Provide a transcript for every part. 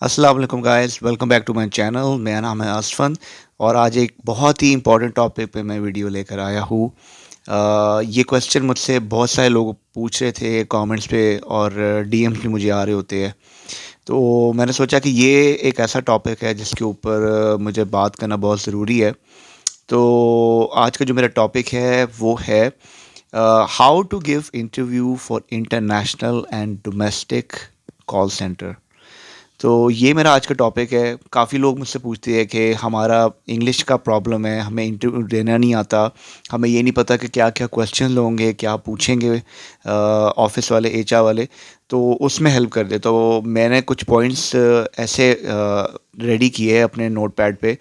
अस्सलाम वालेकुम guys, welcome back to my channel. मेरा नाम है असफन और आज एक बहुत ही इंपॉर्टेंट टॉपिक पे मैं वीडियो लेकर आया हूँ। ये क्वेश्चन मुझसे बहुत सारे लोग पूछ रहे थे कमेंट्स पे और डीएम्स भी मुझे आ रहे होते हैं। तो मैंने सोचा कि ये एक ऐसा टॉपिक है जिसके ऊपर मुझे बात करना बहुत ज़रूरी है। तो आज का जो मेरा टॉपिक है वो है how to give interview for international and domestic call centre. तो ये मेरा आज का टॉपिक है। काफ़ी लोग मुझसे पूछते हैं कि हमारा इंग्लिश का प्रॉब्लम है, हमें इंटरव्यू देना नहीं आता, हमें ये नहीं पता कि क्या क्या क्वेश्चन होंगे, क्या पूछेंगे ऑफिस वाले, एचआर वाले। तो उसमें हेल्प कर दे। तो मैंने कुछ पॉइंट्स ऐसे रेडी किए हैं अपने नोट पैड पे,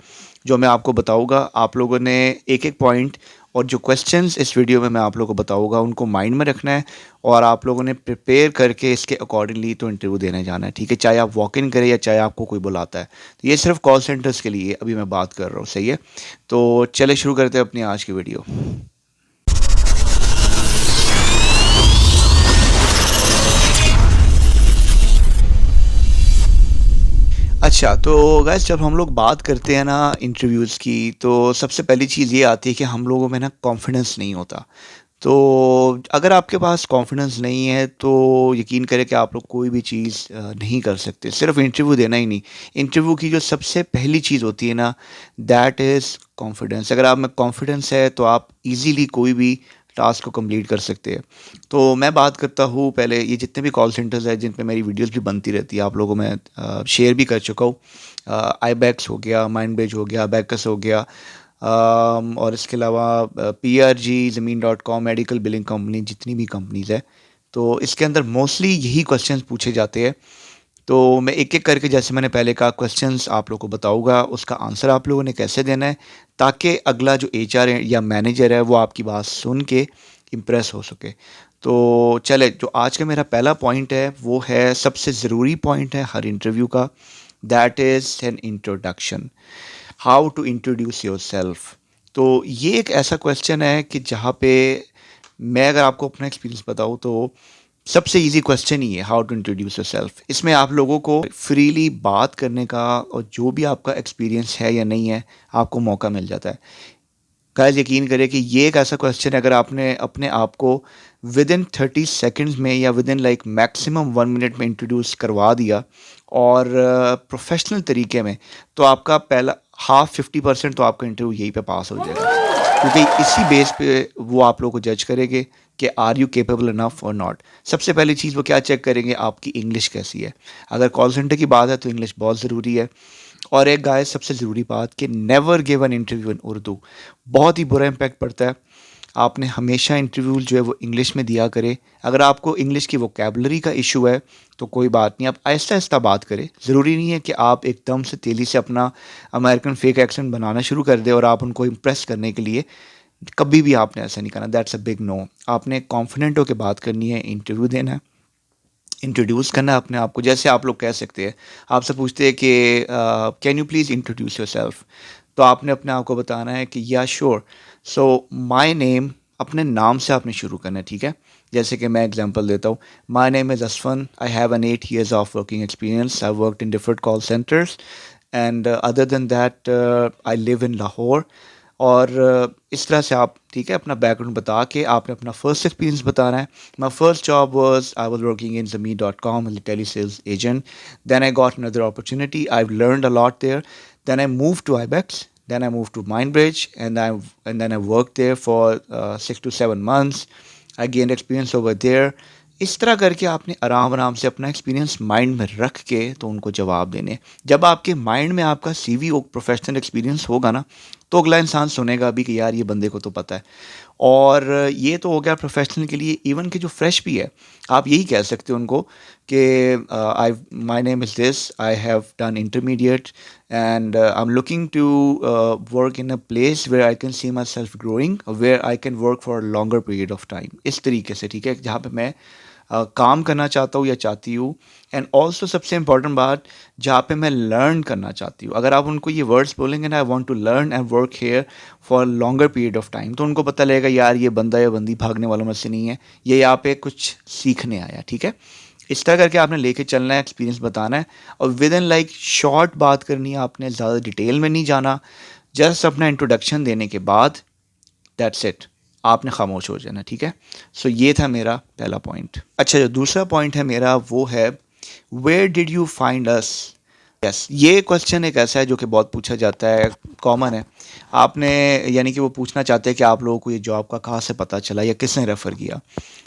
जो मैं आपको बताऊंगा। आप लोगों ने एक एक पॉइंट और जो क्वेश्चंस इस वीडियो में मैं आप लोगों को बताऊंगा उनको माइंड में रखना है और आप लोगों ने प्रिपेयर करके इसके अकॉर्डिंगली तो इंटरव्यू देने जाना है, ठीक है। चाहे आप वॉक इन करें या चाहे आपको कोई बुलाता है। तो ये सिर्फ कॉल सेंटर्स के लिए अभी मैं बात कर रहा हूँ, सही है। तो चले शुरू करते हैं अपनी आज की वीडियो। अच्छा, तो गैस जब हम लोग बात करते हैं ना इंटरव्यूज़ की, तो सबसे पहली चीज़ ये आती है कि हम लोगों में ना कॉन्फिडेंस नहीं होता। तो अगर आपके पास कॉन्फिडेंस नहीं है तो यकीन करें कि आप लोग कोई भी चीज़ नहीं कर सकते। सिर्फ इंटरव्यू देना ही नहीं, इंटरव्यू की जो सबसे पहली चीज़ होती है ना, दैट इज़ कॉन्फिडेंस। अगर आप में कॉन्फिडेंस है तो आप इजीली कोई भी टास्क को कंप्लीट कर सकते हैं। तो मैं बात करता हूँ पहले, ये जितने भी कॉल सेंटर्स हैं जिन पे मेरी वीडियोस भी बनती रहती है, आप लोगों में शेयर भी कर चुका हूँ। आईबैक्स हो गया, माइंडबेज हो गया, बैकस हो गया, और इसके अलावा PRG, ज़मीन dot com, medical billing company, जितनी भी कंपनीज़ है, तो इसके अंदर मोस्टली यही क्वेश्चंस पूछे जाते हैं। तो मैं एक एक करके, जैसे मैंने पहले कहा, क्वेश्चंस आप लोगों को बताऊंगा, उसका आंसर आप लोगों ने कैसे देना है, ताकि अगला जो HR है या मैनेजर है वो आपकी बात सुन के इम्प्रेस हो सके। तो चले, जो आज का मेरा पहला पॉइंट है वो है, सबसे ज़रूरी पॉइंट है हर इंटरव्यू का, that is an introduction. How to introduce yourself. तो ये एक ऐसा क्वेश्चन है कि जहाँ पे मैं अगर आपको अपना एक्सपीरियंस बताऊँ तो सबसे इजी क्वेश्चन ही है, how to introduce yourself. इसमें आप लोगों को फ्रीली बात करने का और जो भी आपका एक्सपीरियंस है या नहीं है, आपको मौका मिल जाता है। गाइस यकीन करें कि ये एक ऐसा क्वेश्चन है, अगर आपने अपने आप को विद इन 30 सेकेंड्स में या with in like maximum 1 minute में इंट्रोड्यूस करवा दिया और प्रोफेशनल तरीके में, तो आपका पहला हाफ 50% तो आपका इंटरव्यू यहीं पे पास हो जाएगा। क्योंकि इसी बेस पे वो आप लोगों को जज करेंगे कि आर यू केपेबल इनफ और नॉट। सबसे पहली चीज़ वो क्या चेक करेंगे, आपकी इंग्लिश कैसी है। अगर कॉल सेंटर की बात है तो इंग्लिश बहुत ज़रूरी है। और एक गाय सबसे ज़रूरी बात कि never give an interview in Urdu. बहुत ही बुरा इम्पैक्ट पड़ता है। आपने हमेशा इंटरव्यू जो है वो इंग्लिश में दिया करे। अगर आपको इंग्लिश की वोकेबलरी का इशू है तो कोई बात नहीं, आप आहिस्ता आहिस्ता बात करें। ज़रूरी नहीं है कि आप एकदम से तेज़ी से अपना अमेरिकन फेक एक्सेंट बनाना शुरू कर दें और आप उनको इम्प्रेस करने के लिए, कभी भी आपने ऐसा नहीं करना। That's a big no. आपने कॉन्फिडेंट होकर बात करनी है, इंटरव्यू देना है, इंट्रोड्यूस करना है अपने आप को। जैसे आप लोग कह सकते हैं, आपसे पूछते हैं कि can you please introduce yourself. तो आपने अपने आप को बताना है कि या श्योर, सो माई नेम, अपने नाम से आपने शुरू करना है, ठीक है। जैसे कि मैं एग्जांपल देता हूँ, my name is Asfan, I have an 8 years of working experience, I worked in different call centres and other than that I live in Lahore. और इस तरह से आप, ठीक है, अपना बैकग्राउंड बता के आपने अपना फर्स्ट एक्सपीरियंस बताना है। My first job was, I was working in ज़मीन.com as a telesales agent. Then I got another opportunity. I've learned a lot there. Then I moved to Ibex. Then I moved to Mindbridge, and then I worked there for 6 to 7 months. I gained experience over there. इस तरह करके आपने आराम आराम से अपना experience mind में रख के तो उनको जवाब देने। जब आपके माइंड में आपका CV और प्रोफेशनल एक्सपीरियंस होगा ना, तो अगला इंसान सुनेगा भी कि यार ये बंदे को तो पता है। और ये तो हो गया प्रोफेशनल के लिए। इवन के जो फ्रेश भी है, आप यही कह सकते हो उनको कि I my name is this, I have done intermediate and I am looking to work in a place where I can see myself growing, where I can work for a longer period of time. इस तरीके से, ठीक है, जहाँ पे मैं काम करना चाहता हूँ या चाहती हूँ। एंड ऑल्सो सबसे इंपॉर्टेंट बात, जहाँ पे मैं लर्न करना चाहती हूँ। अगर आप उनको ये वर्ड्स बोलेंगे ना, I want to learn and work here for longer period of time, तो उनको पता लगेगा यार ये बंदा या बंदी भागने वालों में से नहीं है, ये यहाँ पे कुछ सीखने आया, ठीक है। इस तरह करके आपने लेके चलना है, एक्सपीरियंस बताना है और विद इन लाइक शॉर्ट बात करनी है, आपने ज़्यादा डिटेल में नहीं जाना। जस्ट अपना इंट्रोडक्शन देने के बाद दैट्स इट, आपने खामोश हो जाना, ठीक है। सो ये था मेरा पहला पॉइंट। अच्छा, जो दूसरा पॉइंट है मेरा वो है, where did you find us. Yes, ये क्वेश्चन एक ऐसा है जो कि बहुत पूछा जाता है, कॉमन है। आपने, यानी कि वो पूछना चाहते हैं कि आप लोगों को ये जॉब का कहाँ से पता चला या किसने रेफ़र किया।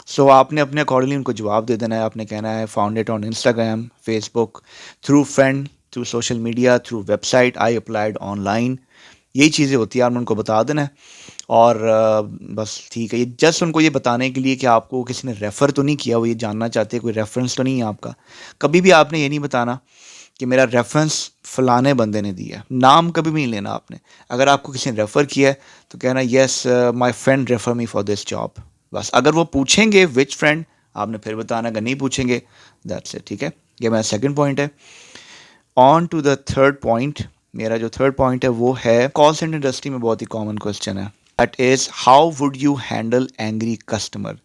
सो आपने अपने अकॉर्डिंगली उनको जवाब दे देना है। आपने कहना है found it on Instagram, Facebook, through friend, through social media, through website, I applied online. यही चीज़ें होती है, आपने उनको बता देना है। और बस ठीक है, ये जस्ट उनको ये बताने के लिए कि आपको किसी ने रेफ़र तो नहीं किया, वो ये जानना चाहते हैं कोई रेफरेंस तो नहीं है आपका। कभी भी आपने ये नहीं बताना कि मेरा रेफरेंस फलाने बंदे ने दिया है, नाम कभी भी नहीं लेना आपने। अगर आपको किसी ने रेफ़र किया है तो कहना yes my friend refer me for this job. बस अगर वो पूछेंगे विच फ्रेंड, आपने फिर बताना। अगर नहीं पूछेंगे, दैट्स इट, ठीक है। ये मेरा सेकंड पॉइंट है। On to the third point. मेरा जो थर्ड पॉइंट है वो है, कॉल सेंटर इंडस्ट्री में बहुत ही कॉमन क्वेश्चन है, that is how would you handle angry customer.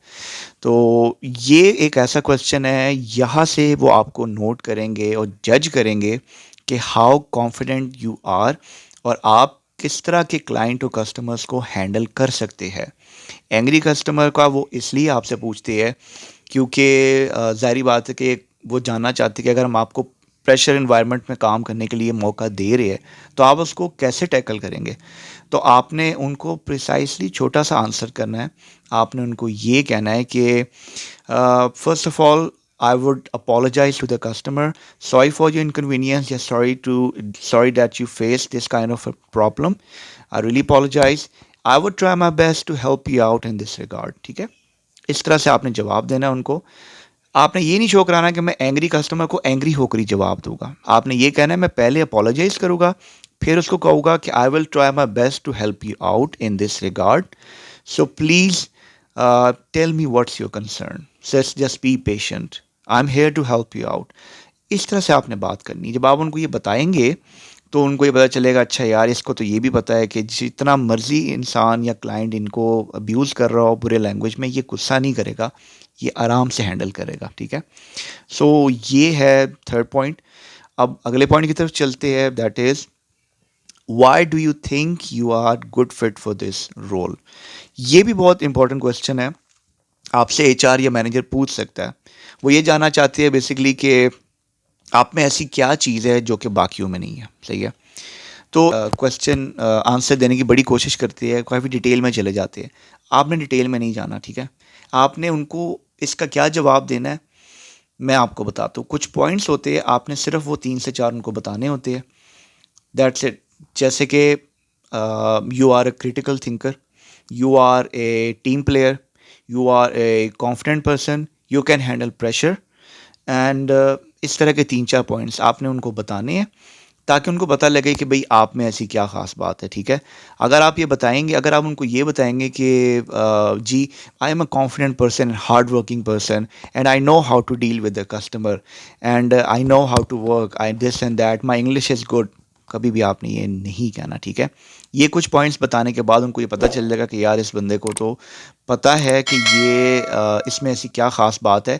तो ये एक ऐसा क्वेश्चन है, यहाँ से वो आपको नोट करेंगे और जज करेंगे कि हाउ कॉन्फिडेंट यू आर और आप किस तरह के क्लाइंट और कस्टमर्स को हैंडल कर सकते हैं। एंग्री कस्टमर का वो इसलिए आपसे पूछते हैं क्योंकि ज़ाहिर बात है कि वो जानना चाहते हैं कि अगर हम आपको प्रेशर इन्वायरमेंट में काम करने के लिए मौका दे रहे हैं तो आप उसको कैसे टैकल करेंगे। तो आपने उनको प्रिसाइसली छोटा सा आंसर करना है। आपने उनको ये कहना है कि first of all I would apologize to the customer, sorry for your inconvenience, yeah, sorry that you faced this kind of a problem, I really apologize, I would try my best to help you out in this regard। ठीक है, इस तरह से आपने जवाब देना है उनको। आपने ये नहीं शो कराना कि मैं एंग्री कस्टमर को एंग्री होकर ही जवाब दूंगा। आपने ये कहना है मैं पहले अपोलोजाइज करूंगा, फिर उसको कहूँगा कि I will try my best to help you out in this regard, so please tell me what's your concern, just be patient, I am here to help you out. इस तरह से आपने बात करनी। जब आप उनको ये बताएंगे तो उनको ये पता चलेगा, अच्छा यार इसको तो ये भी पता है कि जितना मर्जी इंसान या क्लाइंट इनको अब्यूज़ कर रहा हो बुरे लैंग्वेज में, ये गुस्सा नहीं करेगा, ये आराम से हैंडल करेगा, ठीक है। सो ये है थर्ड पॉइंट। अब अगले पॉइंट की तरफ चलते हैं, that is why do you think you are good fit for this role. ये भी बहुत इंपॉर्टेंट क्वेश्चन है, आपसे एचआर या मैनेजर पूछ सकता है। वो ये जानना चाहती है बेसिकली कि आप में ऐसी क्या चीज़ है जो कि बाकियों में नहीं है, सही है। तो क्वेश्चन आंसर देने की बड़ी कोशिश करती है, काफ़ी डिटेल में चले जाते हैं। आपने डिटेल में नहीं जाना, ठीक है। आपने उनको इसका क्या जवाब देना है मैं आपको बताता हूँ। कुछ पॉइंट्स होते हैं, आपने सिर्फ वो 3 से 4 उनको बताने होते हैं, दैट्स इट। जैसे कि you are a critical thinker, you are a team player, you are a confident person, you can handle pressure and इस तरह के 3-4 पॉइंट्स आपने उनको बताने हैं ताकि उनको पता लगे कि भाई आप में ऐसी क्या ख़ास बात है, ठीक है। अगर आप ये बताएंगे, अगर आप उनको ये बताएंगे कि जी I am a confident person, hard working person and I know how to deal with the customer and I know how to work, I this and that, my English is good, कभी भी आपने ये नहीं कहना, ठीक है। ये कुछ पॉइंट्स बताने के बाद उनको ये पता चल जाएगा कि यार इस बंदे को तो पता है कि ये इसमें ऐसी क्या ख़ास बात है।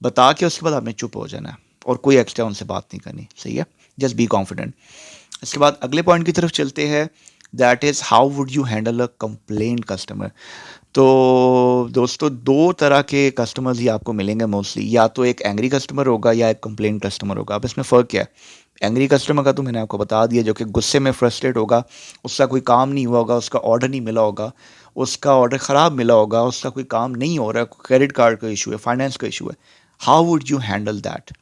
बता के उसके बाद आपने चुप हो जाना है और कोई एक्स्ट्रा उनसे बात नहीं करनी, सही है। Just be confident. इसके बाद अगले पॉइंट की तरफ चलते हैं, that is how would you handle a complaint customer. तो दोस्तों, दो तरह के कस्टमर्स ही आपको मिलेंगे मोस्टली, या तो एक एंग्री कस्टमर होगा या एक कंप्लेंट कस्टमर होगा। अब इसमें फ़र्क क्या है? एंग्री कस्टमर का तो मैंने आपको बता दिया, जो कि गुस्से में फ्रस्ट्रेट होगा, उसका कोई काम नहीं हुआ होगा, उसका ऑर्डर नहीं मिला होगा, उसका ऑर्डर ख़राब मिला होगा, उसका कोई काम नहीं हो रहा है, क्रेडिट कार्ड का इशू है, फाइनेंस का इशू है। How would you handle that?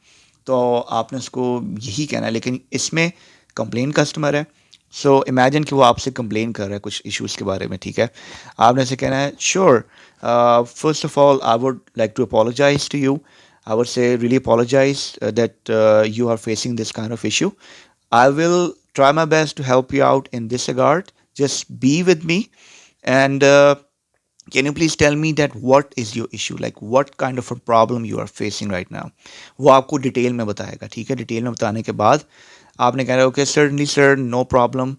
तो आपने उसको यही कहना है। लेकिन इसमें कंप्लेन कस्टमर है, सो इमेजिन कि वो आपसे कंप्लेन कर रहा है कुछ इश्यूज़ के बारे में, ठीक है। आपने ऐसे कहना है, sure, first of all I would like to apologise to you, I would say really apologize that you are facing this kind of issue. I will try my best to help you out in this regard. Just be with me and can you please tell me that what is your issue, like what kind of a problem you are facing right now। वो आपको detail में बताएगा, ठीक है। Detail में बताने के बाद आपने कह रहा है, okay certainly sir, no problem,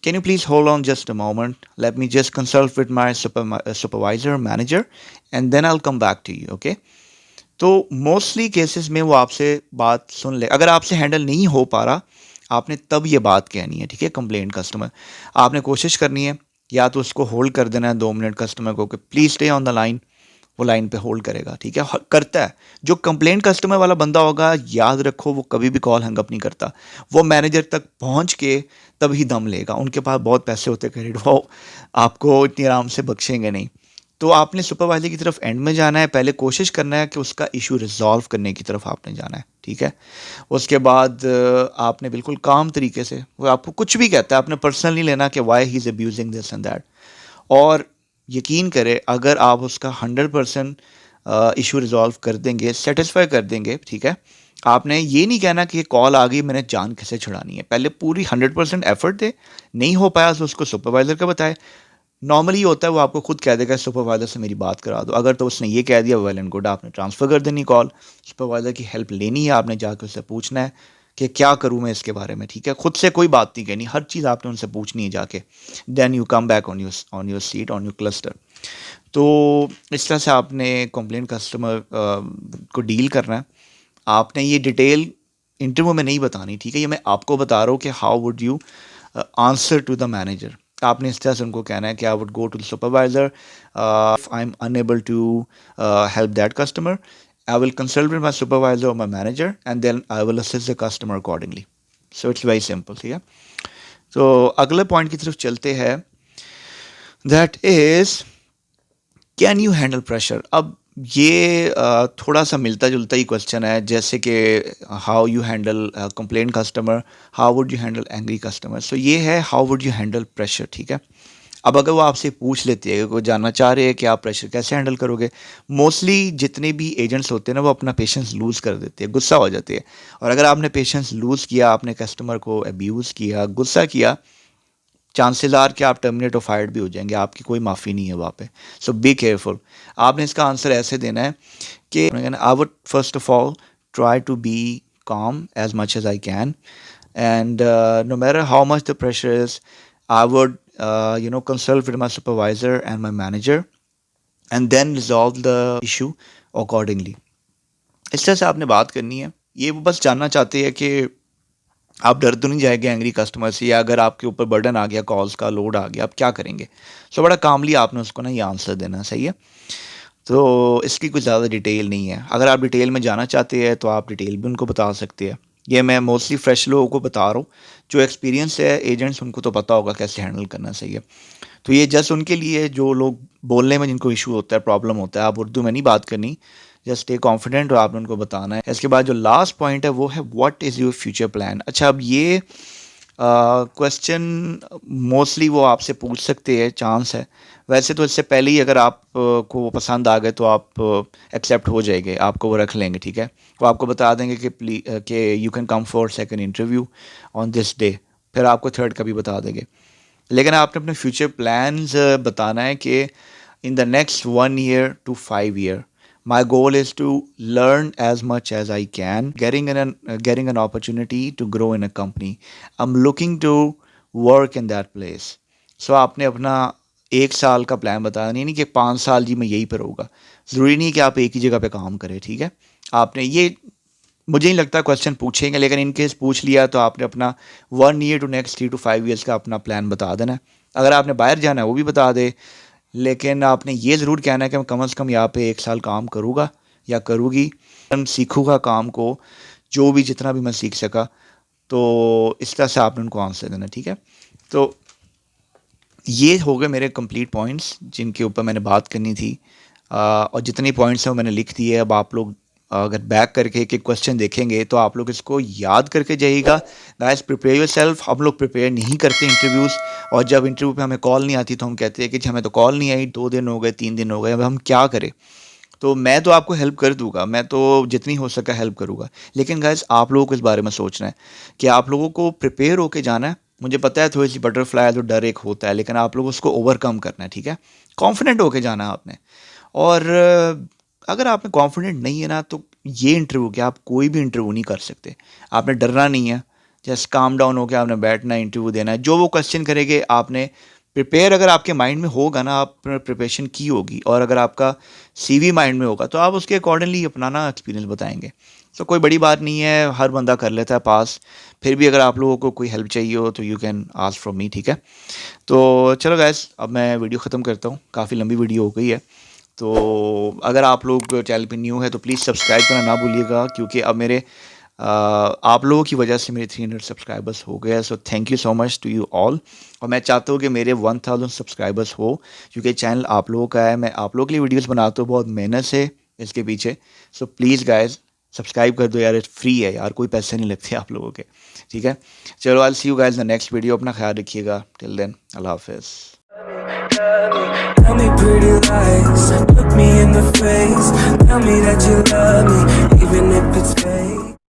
can you please hold on just a moment, let me just consult with my supervisor manager and then I'll come back to you, okay। तो मोस्टली केसेस में वो आपसे बात सुन ले। अगर आपसे handle नहीं हो पा रहा, आपने तब ये बात कहनी है, ठीक है? कंप्लेंट कस्टमर आपने कोशिश करनी है, या तो उसको होल्ड कर देना है 2 मिनट कस्टमर को कि please stay on the line. वो लाइन पे होल्ड करेगा, ठीक है? करता है। जो कंप्लेंट कस्टमर वाला बंदा होगा, याद रखो वो कभी भी कॉल हैंग अप नहीं करता। वो मैनेजर तक पहुंच के तभी दम लेगा। उनके पास बहुत पैसे होते हैं क्रेडिट, वो आपको इतनी आराम से बख्शेंगे नहीं। तो आपने सुपरवाइजर की तरफ एंड में जाना है, पहले कोशिश करना है कि उसका इशू रिजॉल्व करने की तरफ आपने जाना है, ठीक है? उसके बाद आपने बिल्कुल काम तरीके से, वो आपको कुछ भी कहता है आपने पर्सनल नहीं लेना कि why he is abusing this and that. और यकीन करें, अगर आप उसका 100% इशू रिजॉल्व कर देंगे, सेटिस्फाई कर देंगे, ठीक है? आपने ये नहीं कहना कि ये कॉल आ गई मैंने जान कैसे छुड़ानी है। पहले पूरी 100% एफर्ट दे। नहीं हो पाया तो उसको सुपरवाइजर का बताए। नॉर्मली होता है वो आपको खुद कह देगा सुपरवाइजर से मेरी बात करा दो। अगर तो उसने ये कह दिया, वेल एंड गुड, आपने ट्रांसफ़र कर देनी कॉल। सुपरवाइजर की हेल्प लेनी है, आपने जाकर उससे पूछना है कि क्या करूँ मैं इसके बारे में, ठीक है? खुद से कोई बात नहीं कहनी, हर चीज़ आपने उनसे पूछनी है जाके। Then you come back on your seat, on your cluster. तो इस तरह से आपने कंप्लेंट कस्टमर को डील करना है। आपने ये डिटेल इंटरव्यू में नहीं बतानी, ठीक है? ये मैं आपको बता रहा हूँ कि how would you answer to the manager. आपने इस तरह से उनको कहना है कि I would go to the supervisor, if I am unable to help that customer, I will consult with my supervisor और my manager and then I will assist the customer accordingly. So it's very simple, ठीक है? तो अगले point की तरफ चलते हैं, that is can you handle pressure. अब ये थोड़ा सा मिलता जुलता ही क्वेश्चन है, जैसे कि how you handle complaint customer, how would you handle angry customer. So ये है how would you handle pressure, ठीक है? अब अगर वो आपसे पूछ लेती है, वो जानना चाह रहे हैं कि आप प्रेशर कैसे हैंडल करोगे, मोस्टली जितने भी एजेंट्स होते हैं ना, वो अपना पेशेंस लूज़ कर देते हैं, गुस्सा हो जाते हैं। और अगर आपने पेशेंस लूज़ किया, आपने कस्टमर को अब्यूज़ किया, गुस्सा किया, चांसेस आर कि आप टर्मिनेट और फायर्ड भी हो जाएंगे, आपकी कोई माफ़ी नहीं है वहाँ पे। So be careful. आपने इसका आंसर ऐसे देना है कि I would first of all try to be calm as much as I can, and no matter how much the pressure is, I would consult with my supervisor and my manager and then resolve the issue accordingly. इस तरह से आपने बात करनी है। ये वो बस जानना चाहते हैं कि आप डर तो नहीं जाएंगे एंग्री कस्टमर से, या अगर आपके ऊपर बर्डन आ गया, कॉल्स का लोड आ गया, आप क्या करेंगे? सो बड़ा कामली आपने उसको ना ये आंसर देना, सही है? तो इसकी कुछ ज़्यादा डिटेल नहीं है। अगर आप डिटेल में जाना चाहते हैं तो आप डिटेल भी उनको बता सकते हैं। ये मैं मोस्टली फ्रेश लोगों को बता रहा हूँ। जो एक्सपीरियंस है एजेंट्स, उनको तो पता होगा कैसे हैंडल करना, सही है? तो ये जस्ट उनके लिए जो लोग बोलने में जिनको इशू होता है, प्रॉब्लम होता है। आप उर्दू में नहीं बात करनी, जस्ट स्टे कॉन्फिडेंट और आपने उनको बताना है। इसके बाद जो लास्ट पॉइंट है वो है what is your future plan. अच्छा, अब ये क्वेश्चन मोस्टली वो आपसे पूछ सकते हैं, चांस है। वैसे तो इससे पहले ही अगर आप को वो पसंद आ गए तो आप एक्सेप्ट हो जाएंगे, आपको वो रख लेंगे, ठीक है? वो आपको बता देंगे कि you can come for second interview on this day, फिर आपको थर्ड का भी बता देंगे। लेकिन आपने अपने फ्यूचर प्लान्स बताना है कि इन the next 1 year to 5 year my goal is to learn as much as I can, getting an opportunity to grow in a company. I'm looking to work in that place. So आपने अपना 1 साल का plan बताना, नहीं कि 5 साल जी मैं यहीं पर रहूँगा। ज़रूरी नहीं कि आप एक ही जगह पे काम करें, ठीक है? आपने ये, मुझे नहीं लगता क्वेश्चन पूछेंगे, लेकिन इन केस पूछ लिया तो आपने अपना 1 year to next 3 to 5 years का अपना प्लान बता देना है। अगर आपने बाहर जाना है वो भी बता दे, लेकिन आपने ये ज़रूर कहना है कि मैं कम से कम यहाँ पे 1 साल काम करूँगा या करूँगी, मैं सीखूँगा काम को, जो भी जितना भी मैं सीख सका। तो इस तरह से आपने उनको आंसर देना, ठीक है? तो ये हो गए मेरे कंप्लीट पॉइंट्स जिनके ऊपर मैंने बात करनी थी। और जितने पॉइंट्स हैं वो मैंने लिख दिए। अब आप लोग अगर बैक करके एक एक क्वेश्चन देखेंगे तो आप लोग इसको याद करके जाइएगा। Guys, prepare yourself. हम लोग प्रिपेयर नहीं करते इंटरव्यूज़, और जब इंटरव्यू पे हमें कॉल नहीं आती तो हम कहते हैं कि जी हमें तो कॉल नहीं आई, 2 दिन हो गए, 3 दिन हो गए, अब हम क्या करें? तो मैं तो आपको हेल्प कर दूंगा, मैं तो जितनी हो सका हेल्प करूंगा। लेकिन गाइस, आप लोगों को इस बारे में सोचना है कि आप लोगों को प्रिपेयर होके जाना है। मुझे पता है थोड़ी सी बटरफ्लाई तो डर एक होता है, लेकिन आप लोग उसको ओवरकम करना है, ठीक है? कॉन्फिडेंट होके जाना है आपने। और अगर आप में कॉन्फिडेंट नहीं है ना, तो ये इंटरव्यू क्या, आप कोई भी इंटरव्यू नहीं कर सकते। आपने डरना नहीं है, जस्ट काम डाउन होकर आपने बैठना है, इंटरव्यू देना है। जो वो क्वेश्चन करेंगे आपने प्रिपेयर अगर आपके माइंड में होगा ना, आपने प्रिपरेशन की होगी, और अगर आपका सीवी माइंड में होगा तो आप उसके अकॉर्डिंगली अपना ना एक्सपीरियंस बताएंगे। तो कोई बड़ी बात नहीं है, हर बंदा कर लेता है पास। फिर भी अगर आप लोगों को कोई हेल्प चाहिए हो तो you can ask from me, ठीक है। तो चलो गैस, अब मैं वीडियो ख़त्म करता हूँ, काफ़ी लंबी वीडियो हो गई है। तो अगर आप लोग चैनल पे न्यू है तो प्लीज़ सब्सक्राइब करना ना भूलिएगा, क्योंकि अब मेरे आप लोगों की वजह से मेरे 300 सब्सक्राइबर्स हो गए। So thank you so much to you all. और मैं चाहता हूँ कि मेरे 1000 सब्सक्राइबर्स हो, क्योंकि चैनल आप लोगों का है, मैं आप लोगों के लिए वीडियोस बनाता हूँ, बहुत मेहनत से इसके पीछे। सो प्लीज़ गाइस सब्सक्राइब कर दो यार, फ्री है यार, कोई पैसे नहीं लगते आप लोगों के, ठीक है। चलो, I see you guys in the next video. अपना ख्याल रखिएगा। टिल देन, अल्लाह हाफिज़। Tell me pretty lies, look me in the face. Tell me that you love me, even if it's fake.